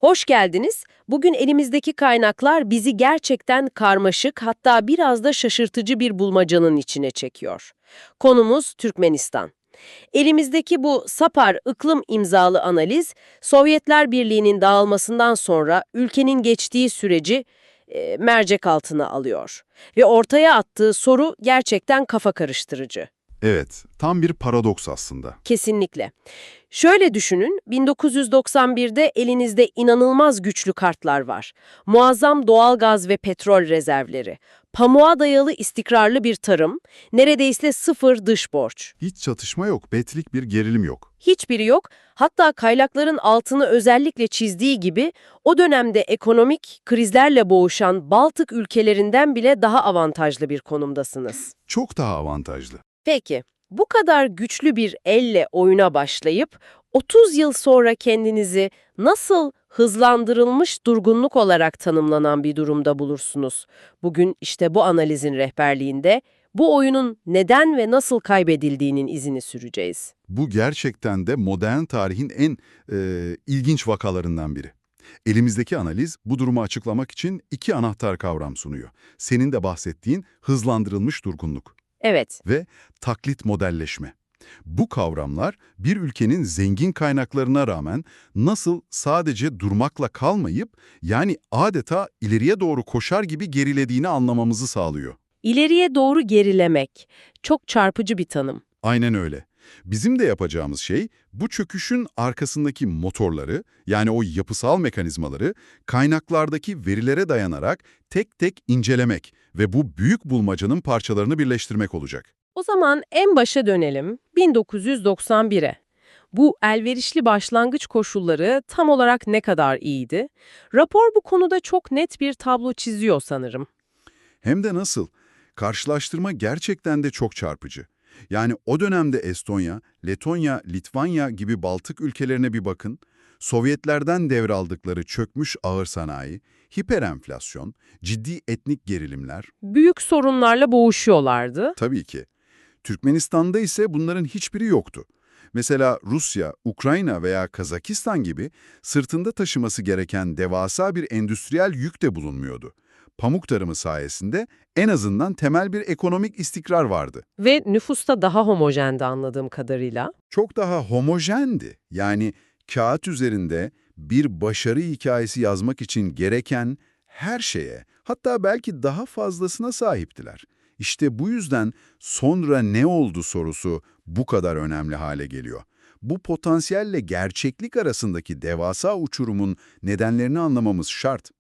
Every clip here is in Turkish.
Hoş geldiniz. Bugün elimizdeki kaynaklar bizi gerçekten karmaşık, hatta biraz da şaşırtıcı bir bulmacanın içine çekiyor. Konumuz Türkmenistan. Elimizdeki bu SAPAR ıklım imzalı analiz, Sovyetler Birliği'nin dağılmasından sonra ülkenin geçtiği süreci mercek altına alıyor. Ve ortaya attığı soru gerçekten kafa karıştırıcı. Evet, tam bir paradoks aslında. Kesinlikle. Şöyle düşünün, 1991'de elinizde inanılmaz güçlü kartlar var. Muazzam doğal gaz ve petrol rezervleri, pamuğa dayalı istikrarlı bir tarım, neredeyse sıfır dış borç. Hiç çatışma yok, betlik bir gerilim yok. Hiçbiri yok, hatta kaynakların altını özellikle çizdiği gibi o dönemde ekonomik krizlerle boğuşan Baltık ülkelerinden bile daha avantajlı bir konumdasınız. Çok daha avantajlı. Peki, bu kadar güçlü bir elle oyuna başlayıp 30 yıl sonra kendinizi nasıl hızlandırılmış durgunluk olarak tanımlanan bir durumda bulursunuz? Bugün işte bu analizin rehberliğinde bu oyunun neden ve nasıl kaybedildiğinin izini süreceğiz. Bu gerçekten de modern tarihin en ilginç vakalarından biri. Elimizdeki analiz bu durumu açıklamak için iki anahtar kavram sunuyor. Senin de bahsettiğin hızlandırılmış durgunluk Evet, ve taklit modelleşme. Bu kavramlar bir ülkenin zengin kaynaklarına rağmen nasıl sadece durmakla kalmayıp yani adeta ileriye doğru koşar gibi gerilediğini anlamamızı sağlıyor. ileriye doğru gerilemek. Çok çarpıcı bir tanım. Aynen öyle. Bizim de yapacağımız şey bu çöküşün arkasındaki motorları yani o yapısal mekanizmaları kaynaklardaki verilere dayanarak tek tek incelemek ve bu büyük bulmacanın parçalarını birleştirmek olacak. O zaman en başa dönelim, 1991'e. Bu elverişli başlangıç koşulları tam olarak ne kadar iyiydi? Rapor bu konuda çok net bir tablo çiziyor sanırım. Hem de nasıl? Karşılaştırma gerçekten de çok çarpıcı. Yani o dönemde Estonya, Letonya, Litvanya gibi Baltık ülkelerine bir bakın. Sovyetlerden devraldıkları çökmüş ağır sanayi, hiperenflasyon, ciddi etnik gerilimler, Büyük sorunlarla boğuşuyorlardı. tabii ki. Türkmenistan'da ise bunların hiçbiri yoktu. Mesela Rusya, Ukrayna veya Kazakistan gibi sırtında taşıması gereken devasa bir endüstriyel yük de bulunmuyordu. Pamuk tarımı sayesinde en azından temel bir ekonomik istikrar vardı. Ve nüfus da daha homojendi anladığım kadarıyla. Çok daha homojendi. Yani kağıt üzerinde bir başarı hikayesi yazmak için gereken her şeye, hatta belki daha fazlasına sahiptiler. İşte bu yüzden sonra ne oldu sorusu bu kadar önemli hale geliyor. Bu potansiyelle gerçeklik arasındaki devasa uçurumun nedenlerini anlamamız şart.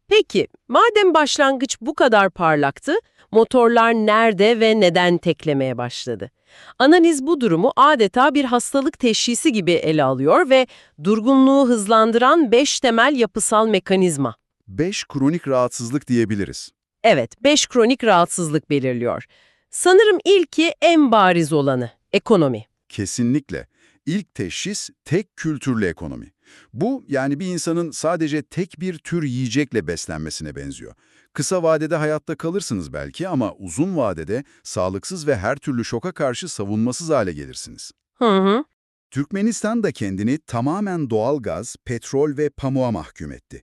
Peki, madem başlangıç bu kadar parlaktı, motorlar nerede ve neden teklemeye başladı? Analiz bu durumu adeta bir hastalık teşhisi gibi ele alıyor ve durgunluğu hızlandıran 5 temel yapısal mekanizma. 5 kronik rahatsızlık diyebiliriz. Evet, 5 kronik rahatsızlık belirliyor. Sanırım ilki en bariz olanı, ekonomi. Kesinlikle. İlk teşhis tek kültürlü ekonomi. Bu yani bir insanın sadece tek bir tür yiyecekle beslenmesine benziyor. Kısa vadede hayatta kalırsınız belki ama uzun vadede sağlıksız ve her türlü şoka karşı savunmasız hale gelirsiniz. Hı hı. Türkmenistan da kendini tamamen doğal gaz, petrol ve pamuğa mahkum etti.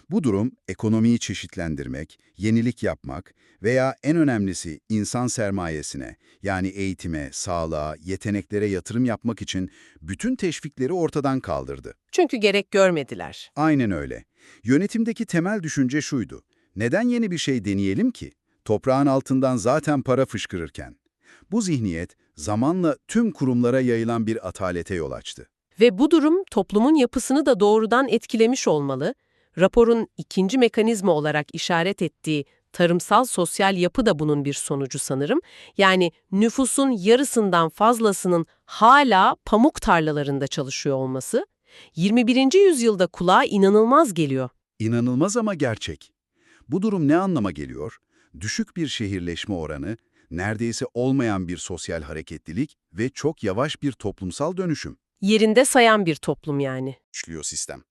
Bu durum ekonomiyi çeşitlendirmek, yenilik yapmak veya en önemlisi insan sermayesine yani eğitime, sağlığa, yeteneklere yatırım yapmak için bütün teşvikleri ortadan kaldırdı. Çünkü gerek görmediler. Aynen öyle. Yönetimdeki temel düşünce şuydu: neden yeni bir şey deneyelim ki? Toprağın altından zaten para fışkırırken. Bu zihniyet zamanla tüm kurumlara yayılan bir atalete yol açtı. Ve bu durum toplumun yapısını da doğrudan etkilemiş olmalı. Raporun ikinci mekanizma olarak işaret ettiği tarımsal sosyal yapı da bunun bir sonucu sanırım. Yani nüfusun yarısından fazlasının hala pamuk tarlalarında çalışıyor olması 21. yüzyılda kulağa inanılmaz geliyor. İnanılmaz ama gerçek. Bu durum ne anlama geliyor? Düşük bir şehirleşme oranı, neredeyse olmayan bir sosyal hareketlilik ve çok yavaş bir toplumsal dönüşüm Yerinde sayan bir toplum yani. işliyor sistem.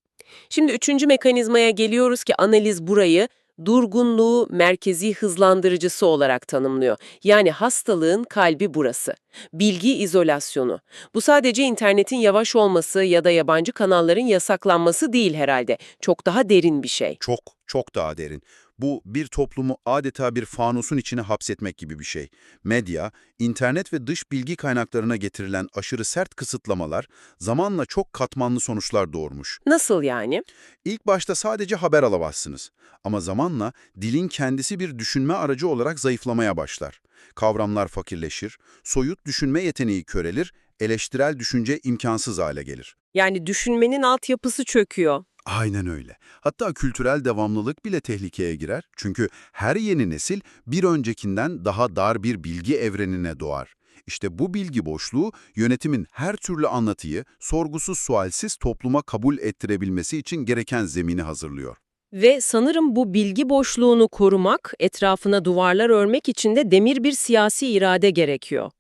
Şimdi üçüncü mekanizmaya geliyoruz ki analiz burayı durgunluğu merkezi hızlandırıcısı olarak tanımlıyor. Yani hastalığın kalbi burası. Bilgi izolasyonu. Bu sadece internetin yavaş olması ya da yabancı kanalların yasaklanması değil herhalde. Çok daha derin bir şey. Çok, çok daha derin. Bu bir toplumu adeta bir fanusun içine hapsetmek gibi bir şey. Medya, internet ve dış bilgi kaynaklarına getirilen aşırı sert kısıtlamalar zamanla çok katmanlı sonuçlar doğurmuş. Nasıl yani? İlk başta sadece haber alamazsınız. Ama zamanla dilin kendisi bir düşünme aracı olarak zayıflamaya başlar. Kavramlar fakirleşir, soyut düşünme yeteneği körelir, eleştirel düşünce imkansız hale gelir. Yani düşünmenin altyapısı çöküyor. Aynen öyle. Hatta kültürel devamlılık bile tehlikeye girer. Çünkü her yeni nesil bir öncekinden daha dar bir bilgi evrenine doğar. İşte bu bilgi boşluğu yönetimin her türlü anlatıyı sorgusuz sualsiz topluma kabul ettirebilmesi için gereken zemini hazırlıyor. Ve sanırım bu bilgi boşluğunu korumak, etrafına duvarlar örmek için de demir bir siyasi irade gerekiyor.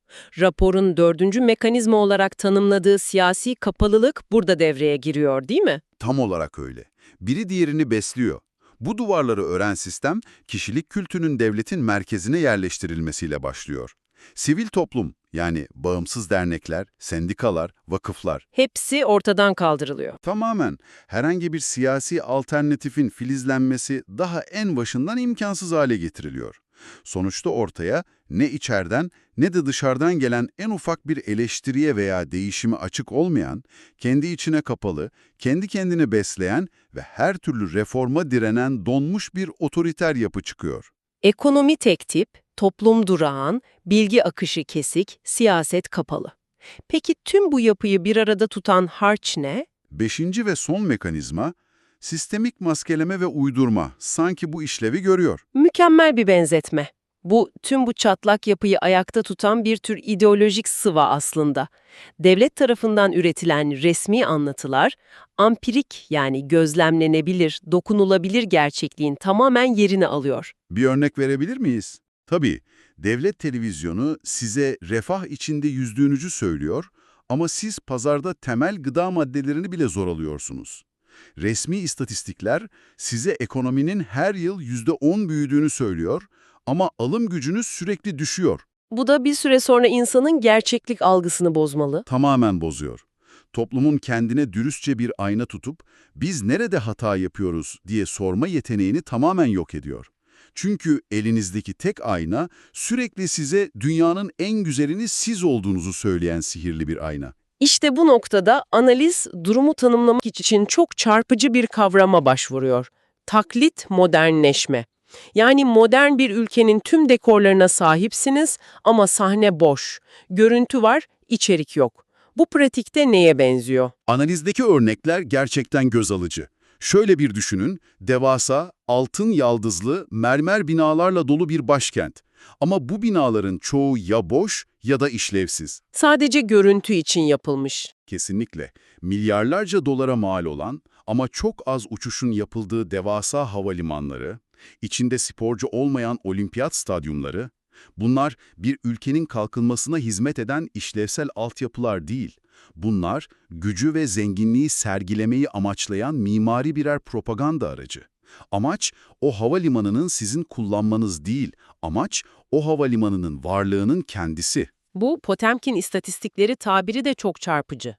Raporun dördüncü mekanizma olarak tanımladığı siyasi kapalılık burada devreye giriyor, değil mi? Tam olarak öyle. Biri diğerini besliyor. Bu duvarları ören sistem, kişilik kültünün devletin merkezine yerleştirilmesiyle başlıyor. Sivil toplum, yani bağımsız dernekler, sendikalar, vakıflar, Hepsi ortadan kaldırılıyor. tamamen herhangi bir siyasi alternatifin filizlenmesi daha en başından imkansız hale getiriliyor. Sonuçta ortaya ne içeriden ne de dışarıdan gelen en ufak bir eleştiriye veya değişime açık olmayan, kendi içine kapalı, kendi kendini besleyen ve her türlü reforma direnen donmuş bir otoriter yapı çıkıyor. Ekonomi tek tip, toplum durağan, bilgi akışı kesik, siyaset kapalı. Peki tüm bu yapıyı bir arada tutan harç ne? Beşinci ve son mekanizma, sistemik maskeleme ve uydurma sanki bu işlevi görüyor. Mükemmel bir benzetme. Tüm bu çatlak yapıyı ayakta tutan bir tür ideolojik sıva aslında. Devlet tarafından üretilen resmi anlatılar, ampirik yani gözlemlenebilir, dokunulabilir gerçekliğin tamamen yerini alıyor. Bir örnek verebilir miyiz? Tabii, devlet televizyonu size refah içinde yüzdüğünüzü söylüyor ama siz pazarda temel gıda maddelerini bile zor alıyorsunuz. Resmi istatistikler size ekonominin her yıl %10 büyüdüğünü söylüyor ama alım gücünüz sürekli düşüyor. Bu da bir süre sonra insanın gerçeklik algısını bozmalı. Tamamen bozuyor. Toplumun kendine dürüstçe bir ayna tutup biz nerede hata yapıyoruz diye sorma yeteneğini tamamen yok ediyor. Çünkü elinizdeki tek ayna sürekli size dünyanın en güzelini siz olduğunuzu söyleyen sihirli bir ayna. İşte bu noktada analiz durumu tanımlamak için çok çarpıcı bir kavrama başvuruyor. Taklit modernleşme. Yani modern bir ülkenin tüm dekorlarına sahipsiniz ama sahne boş. Görüntü var, içerik yok. Bu pratikte neye benziyor? Analizdeki örnekler gerçekten göz alıcı. Şöyle bir düşünün, devasa, altın yaldızlı, mermer binalarla dolu bir başkent. Ama bu binaların çoğu ya boş ya da işlevsiz. Sadece görüntü için yapılmış. Kesinlikle. Milyarlarca dolara mal olan ama çok az uçuşun yapıldığı devasa havalimanları, içinde sporcu olmayan olimpiyat stadyumları, bunlar bir ülkenin kalkınmasına hizmet eden işlevsel altyapılar değil. Bunlar gücü ve zenginliği sergilemeyi amaçlayan mimari birer propaganda aracı. Amaç o havalimanının sizin kullanmanız değil, amaç o havalimanının varlığının kendisi. Bu Potemkin istatistikleri tabiri de çok çarpıcı.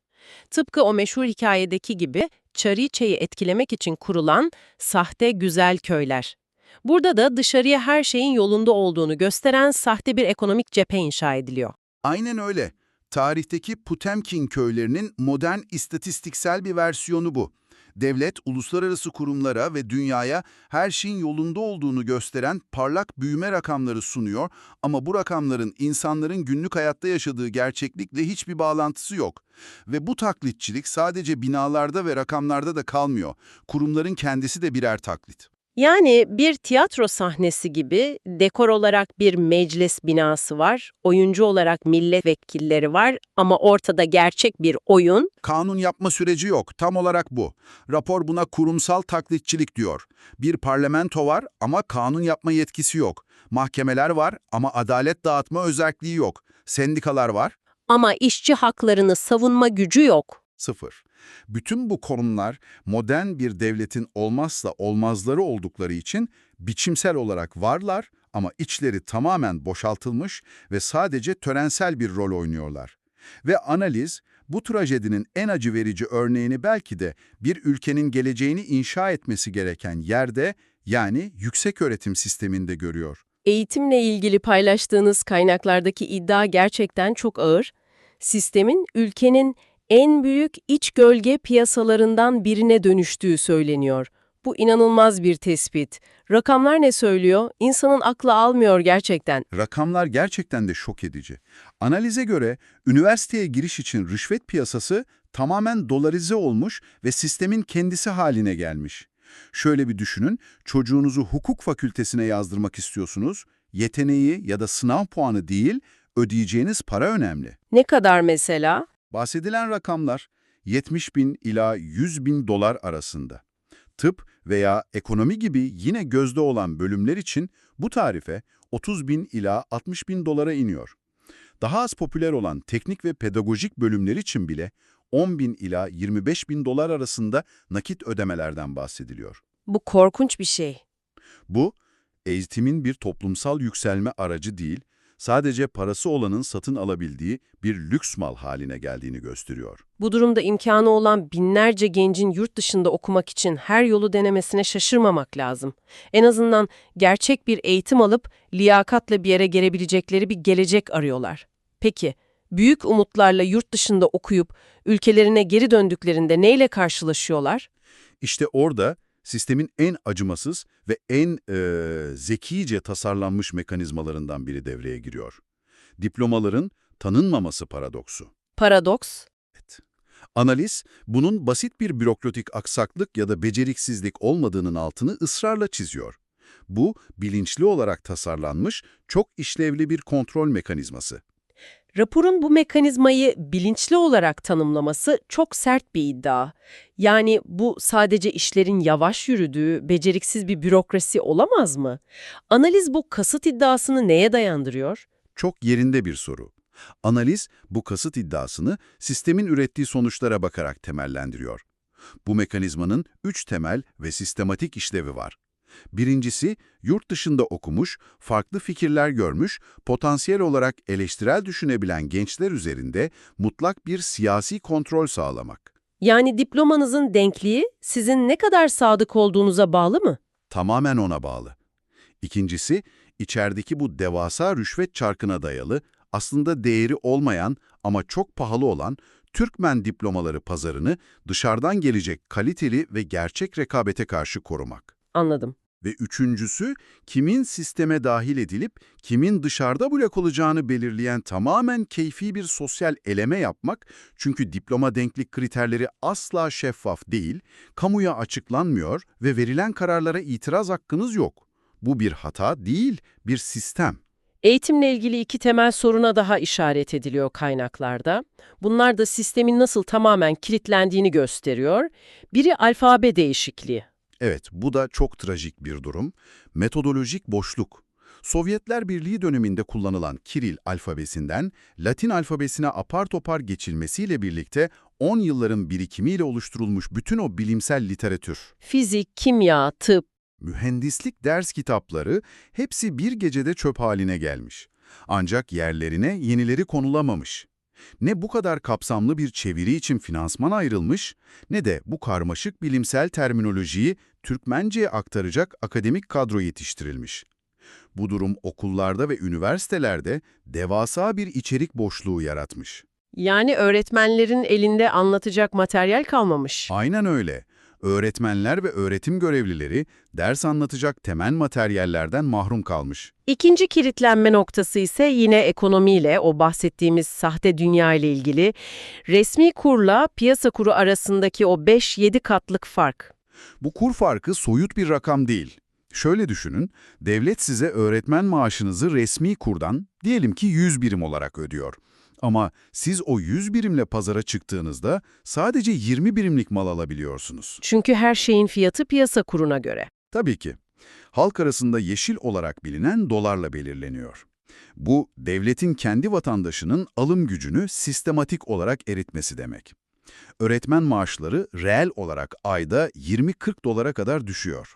Tıpkı o meşhur hikayedeki gibi Çariçe'yi etkilemek için kurulan sahte güzel köyler. Burada da dışarıya her şeyin yolunda olduğunu gösteren sahte bir ekonomik cephe inşa ediliyor. Aynen öyle. Tarihteki Potemkin köylerinin modern istatistiksel bir versiyonu bu. Devlet, uluslararası kurumlara ve dünyaya her şeyin yolunda olduğunu gösteren parlak büyüme rakamları sunuyor ama bu rakamların insanların günlük hayatta yaşadığı gerçeklikle hiçbir bağlantısı yok. Ve bu taklitçilik sadece binalarda ve rakamlarda da kalmıyor. Kurumların kendisi de birer taklit. Yani bir tiyatro sahnesi gibi dekor olarak bir meclis binası var, oyuncu olarak milletvekilleri var ama ortada gerçek bir oyun. Kanun yapma süreci yok, tam olarak bu. Rapor buna kurumsal taklitçilik diyor. Bir parlamento var ama kanun yapma yetkisi yok. Mahkemeler var ama adalet dağıtma özelliği yok. Sendikalar var, Ama işçi haklarını savunma gücü yok. sıfır. Bütün bu konumlar modern bir devletin olmazsa olmazları oldukları için biçimsel olarak varlar ama içleri tamamen boşaltılmış ve sadece törensel bir rol oynuyorlar. Ve analiz, bu trajedinin en acı verici örneğini belki de bir ülkenin geleceğini inşa etmesi gereken yerde, yani yükseköğretim sisteminde görüyor. Eğitimle ilgili paylaştığınız kaynaklardaki iddia gerçekten çok ağır. Sistemin ülkenin en büyük iç gölge piyasalarından birine dönüştüğü söyleniyor. Bu inanılmaz bir tespit. Rakamlar ne söylüyor? İnsanın aklı almıyor gerçekten. Rakamlar gerçekten de şok edici. Analize göre üniversiteye giriş için rüşvet piyasası tamamen dolarize olmuş ve sistemin kendisi haline gelmiş. Şöyle bir düşünün, çocuğunuzu hukuk fakültesine yazdırmak istiyorsunuz, yeteneği ya da sınav puanı değil, ödeyeceğiniz para önemli. Ne kadar mesela? Bahsedilen rakamlar 70 bin ila 100 bin dolar arasında. Tıp veya ekonomi gibi yine gözde olan bölümler için bu tarife 30 bin ila 60 bin dolara iniyor. Daha az popüler olan teknik ve pedagojik bölümler için bile 10 bin ila 25 bin dolar arasında nakit ödemelerden bahsediliyor. Bu korkunç bir şey. Bu, eğitimin bir toplumsal yükselme aracı değil, sadece parası olanın satın alabildiği bir lüks mal haline geldiğini gösteriyor. Bu durumda imkanı olan binlerce gencin yurt dışında okumak için her yolu denemesine şaşırmamak lazım. En azından gerçek bir eğitim alıp liyakatla bir yere gelebilecekleri bir gelecek arıyorlar. Peki, büyük umutlarla yurt dışında okuyup ülkelerine geri döndüklerinde neyle karşılaşıyorlar? İşte orada sistemin en acımasız ve en zekice tasarlanmış mekanizmalarından biri devreye giriyor. Diplomaların tanınmaması paradoksu. Paradoks. Analiz, bunun basit bir bürokratik aksaklık ya da beceriksizlik olmadığının altını ısrarla çiziyor. Bu, bilinçli olarak tasarlanmış, çok işlevli bir kontrol mekanizması. Raporun bu mekanizmayı bilinçli olarak tanımlaması çok sert bir iddia. Yani bu sadece işlerin yavaş yürüdüğü, beceriksiz bir bürokrasi olamaz mı? Analiz bu kasıt iddiasını neye dayandırıyor? Çok yerinde bir soru. Analiz, bu kasıt iddiasını sistemin ürettiği sonuçlara bakarak temellendiriyor. Bu mekanizmanın 3 temel ve sistematik işlevi var. Birincisi, yurt dışında okumuş, farklı fikirler görmüş, potansiyel olarak eleştirel düşünebilen gençler üzerinde mutlak bir siyasi kontrol sağlamak. Yani diplomanızın denkliği sizin ne kadar sadık olduğunuza bağlı mı? Tamamen ona bağlı. İkincisi, içerideki bu devasa rüşvet çarkına dayalı, aslında değeri olmayan ama çok pahalı olan Türkmen diplomaları pazarını dışarıdan gelecek kaliteli ve gerçek rekabete karşı korumak. Anladım. Ve üçüncüsü, kimin sisteme dahil edilip kimin dışarıda blok olacağını belirleyen tamamen keyfi bir sosyal eleme yapmak, çünkü diploma denklik kriterleri asla şeffaf değil, kamuya açıklanmıyor ve verilen kararlara itiraz hakkınız yok. Bu bir hata değil, bir sistem. Eğitimle ilgili iki temel soruna daha işaret ediliyor kaynaklarda. Bunlar da sistemin nasıl tamamen kilitlendiğini gösteriyor. Biri alfabe değişikliği. Evet, bu da çok trajik bir durum. Metodolojik boşluk. Sovyetler Birliği döneminde kullanılan Kiril alfabesinden Latin alfabesine apar topar geçilmesiyle birlikte 10 yılların birikimiyle oluşturulmuş bütün o bilimsel literatür, Fizik, kimya, tıp. mühendislik ders kitapları hepsi bir gecede çöp haline gelmiş. Ancak yerlerine yenileri konulamamış. Ne bu kadar kapsamlı bir çeviri için finansman ayrılmış, ne de bu karmaşık bilimsel terminolojiyi Türkmence'ye aktaracak akademik kadro yetiştirilmiş. Bu durum okullarda ve üniversitelerde devasa bir içerik boşluğu yaratmış. Yani öğretmenlerin elinde anlatacak materyal kalmamış. Aynen öyle. Öğretmenler ve öğretim görevlileri ders anlatacak temel materyallerden mahrum kalmış. İkinci kilitlenme noktası ise yine ekonomiyle, o bahsettiğimiz sahte dünya ile ilgili. Resmi kurla piyasa kuru arasındaki o 5-7 katlık fark. Bu kur farkı soyut bir rakam değil. Şöyle düşünün, devlet size öğretmen maaşınızı resmi kurdan, diyelim ki 100 birim olarak ödüyor. Ama siz o 100 birimle pazara çıktığınızda sadece 20 birimlik mal alabiliyorsunuz. Çünkü her şeyin fiyatı piyasa kuruna göre. Tabii ki. Halk arasında yeşil olarak bilinen dolarla belirleniyor. Bu, devletin kendi vatandaşının alım gücünü sistematik olarak eritmesi demek. Öğretmen maaşları reel olarak ayda 20-40 dolara kadar düşüyor.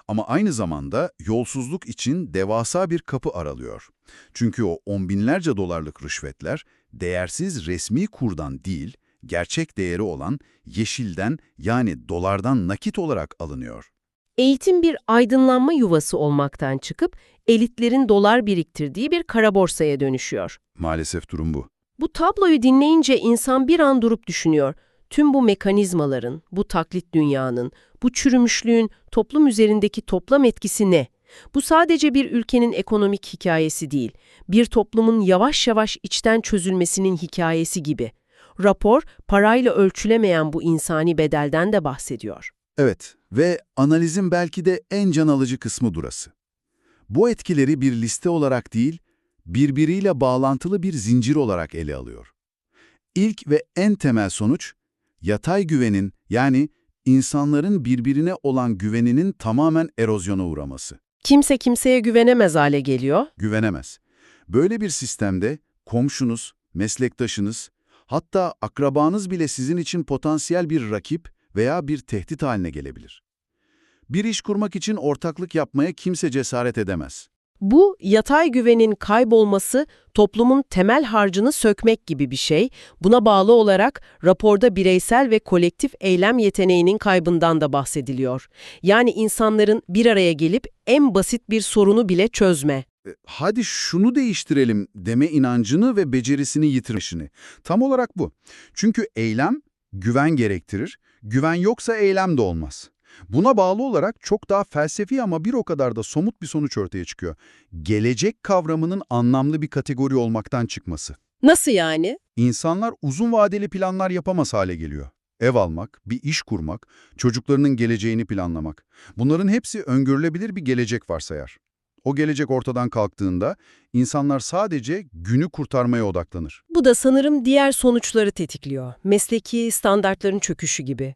Ama aynı zamanda yolsuzluk için devasa bir kapı aralıyor. Çünkü o on binlerce dolarlık rüşvetler değersiz resmi kurdan değil, gerçek değeri olan yeşilden yani dolardan nakit olarak alınıyor. Eğitim bir aydınlanma yuvası olmaktan çıkıp elitlerin dolar biriktirdiği bir kara borsaya dönüşüyor. Maalesef durum bu. Bu tabloyu dinleyince insan bir an durup düşünüyor. Tüm bu mekanizmaların, bu taklit dünyanın, bu çürümüşlüğün toplum üzerindeki toplam etkisi ne? Bu sadece bir ülkenin ekonomik hikayesi değil, bir toplumun yavaş yavaş içten çözülmesinin hikayesi gibi. Rapor, parayla ölçülemeyen bu insani bedelden de bahsediyor. Evet ve analizin belki de en can alıcı kısmı burası. Bu etkileri bir liste olarak değil, birbiriyle bağlantılı bir zincir olarak ele alıyor. İlk ve en temel sonuç, yatay güvenin yani insanların birbirine olan güveninin tamamen erozyona uğraması. Kimse kimseye güvenemez hale geliyor. Güvenemez. Böyle bir sistemde komşunuz, meslektaşınız, hatta akrabanız bile sizin için potansiyel bir rakip veya bir tehdit haline gelebilir. Bir iş kurmak için ortaklık yapmaya kimse cesaret edemez. Bu yatay güvenin kaybolması toplumun temel harcını sökmek gibi bir şey. Buna bağlı olarak raporda bireysel ve kolektif eylem yeteneğinin kaybından da bahsediliyor. Yani insanların bir araya gelip en basit bir sorunu bile çözme. Hadi şunu değiştirelim deme inancını ve becerisini yitirişini. Tam olarak bu. Çünkü eylem güven gerektirir, güven yoksa eylem de olmaz. Buna bağlı olarak çok daha felsefi ama bir o kadar da somut bir sonuç ortaya çıkıyor. Gelecek kavramının anlamlı bir kategori olmaktan çıkması. Nasıl yani? İnsanlar uzun vadeli planlar yapamaz hale geliyor. Ev almak, bir iş kurmak, çocuklarının geleceğini planlamak. Bunların hepsi öngörülebilir bir gelecek varsayar. O gelecek ortadan kalktığında insanlar sadece günü kurtarmaya odaklanır. Bu da sanırım diğer sonuçları tetikliyor. Mesleki standartların çöküşü gibi.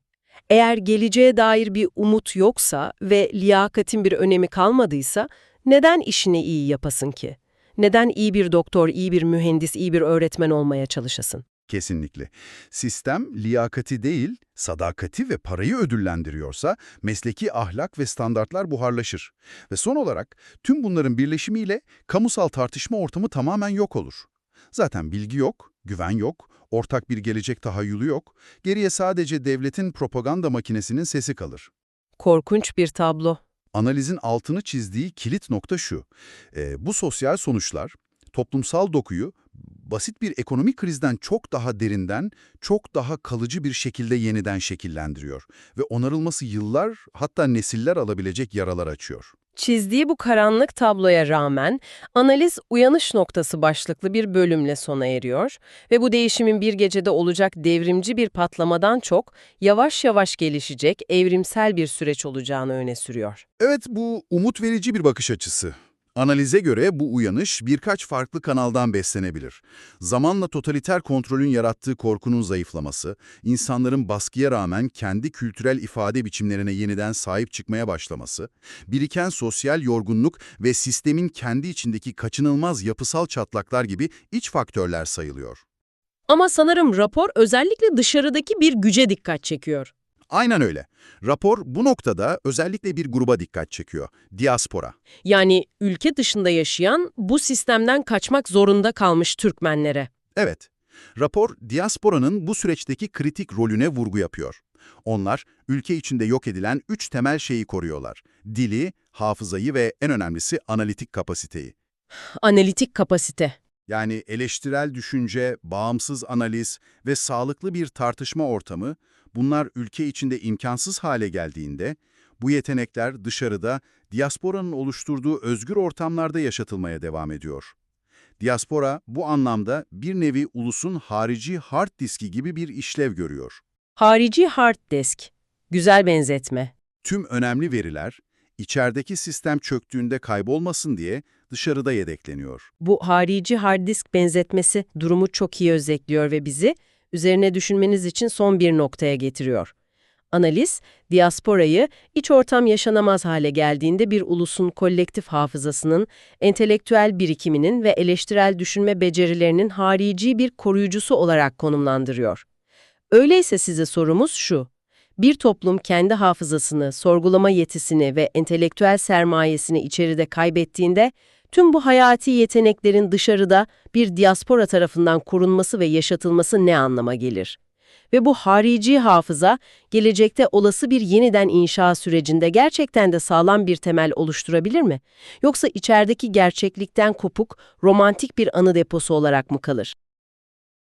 Eğer geleceğe dair bir umut yoksa ve liyakatin bir önemi kalmadıysa neden işini iyi yapasın ki? Neden iyi bir doktor, iyi bir mühendis, iyi bir öğretmen olmaya çalışasın? Kesinlikle. Sistem liyakati değil, sadakati ve parayı ödüllendiriyorsa mesleki ahlak ve standartlar buharlaşır. Ve son olarak tüm bunların birleşimiyle kamusal tartışma ortamı tamamen yok olur. Zaten bilgi yok, güven yok, ortak bir gelecek tahayyülü yok, geriye sadece devletin propaganda makinesinin sesi kalır. Korkunç bir tablo. Analizin altını çizdiği kilit nokta şu: bu sosyal sonuçlar toplumsal dokuyu basit bir ekonomik krizden çok daha derinden, çok daha kalıcı bir şekilde yeniden şekillendiriyor ve onarılması yıllar, hatta nesiller alabilecek yaralar açıyor. Çizdiği bu karanlık tabloya rağmen analiz uyanış noktası başlıklı bir bölümle sona eriyor ve bu değişimin bir gecede olacak devrimci bir patlamadan çok yavaş yavaş gelişecek evrimsel bir süreç olacağını öne sürüyor. Evet, bu umut verici bir bakış açısı. Analize göre bu uyanış birkaç farklı kanaldan beslenebilir. Zamanla totaliter kontrolün yarattığı korkunun zayıflaması, insanların baskıya rağmen kendi kültürel ifade biçimlerine yeniden sahip çıkmaya başlaması, biriken sosyal yorgunluk ve sistemin kendi içindeki kaçınılmaz yapısal çatlaklar gibi iç faktörler sayılıyor. Ama sanırım rapor özellikle dışarıdaki bir güce dikkat çekiyor. Aynen öyle. Rapor bu noktada özellikle bir gruba dikkat çekiyor: diaspora. Yani ülke dışında yaşayan, bu sistemden kaçmak zorunda kalmış Türkmenlere. Evet, rapor diasporanın bu süreçteki kritik rolüne vurgu yapıyor. Onlar, ülke içinde yok edilen 3 temel şeyi koruyorlar: dili, hafızayı ve en önemlisi analitik kapasiteyi. Analitik kapasite. Yani eleştirel düşünce, bağımsız analiz ve sağlıklı bir tartışma ortamı, bunlar ülke içinde imkansız hale geldiğinde, bu yetenekler dışarıda, diasporanın oluşturduğu özgür ortamlarda yaşatılmaya devam ediyor. Diaspora bu anlamda bir nevi ulusun harici hard diski gibi bir işlev görüyor. Harici hard disk. Güzel benzetme. Tüm önemli veriler, içerideki sistem çöktüğünde kaybolmasın diye dışarıda yedekleniyor. Bu harici hard disk benzetmesi durumu çok iyi özetliyor ve bizi üzerine düşünmeniz için son bir noktaya getiriyor. Analiz, diasporayı iç ortam yaşanamaz hale geldiğinde bir ulusun kolektif hafızasının, entelektüel birikiminin ve eleştirel düşünme becerilerinin harici bir koruyucusu olarak konumlandırıyor. Öyleyse size sorumuz şu. Bir toplum kendi hafızasını, sorgulama yetisini ve entelektüel sermayesini içeride kaybettiğinde, tüm bu hayati yeteneklerin dışarıda bir diaspora tarafından korunması ve yaşatılması ne anlama gelir? Ve bu harici hafıza, gelecekte olası bir yeniden inşa sürecinde gerçekten de sağlam bir temel oluşturabilir mi? Yoksa içerideki gerçeklikten kopuk, romantik bir anı deposu olarak mı kalır?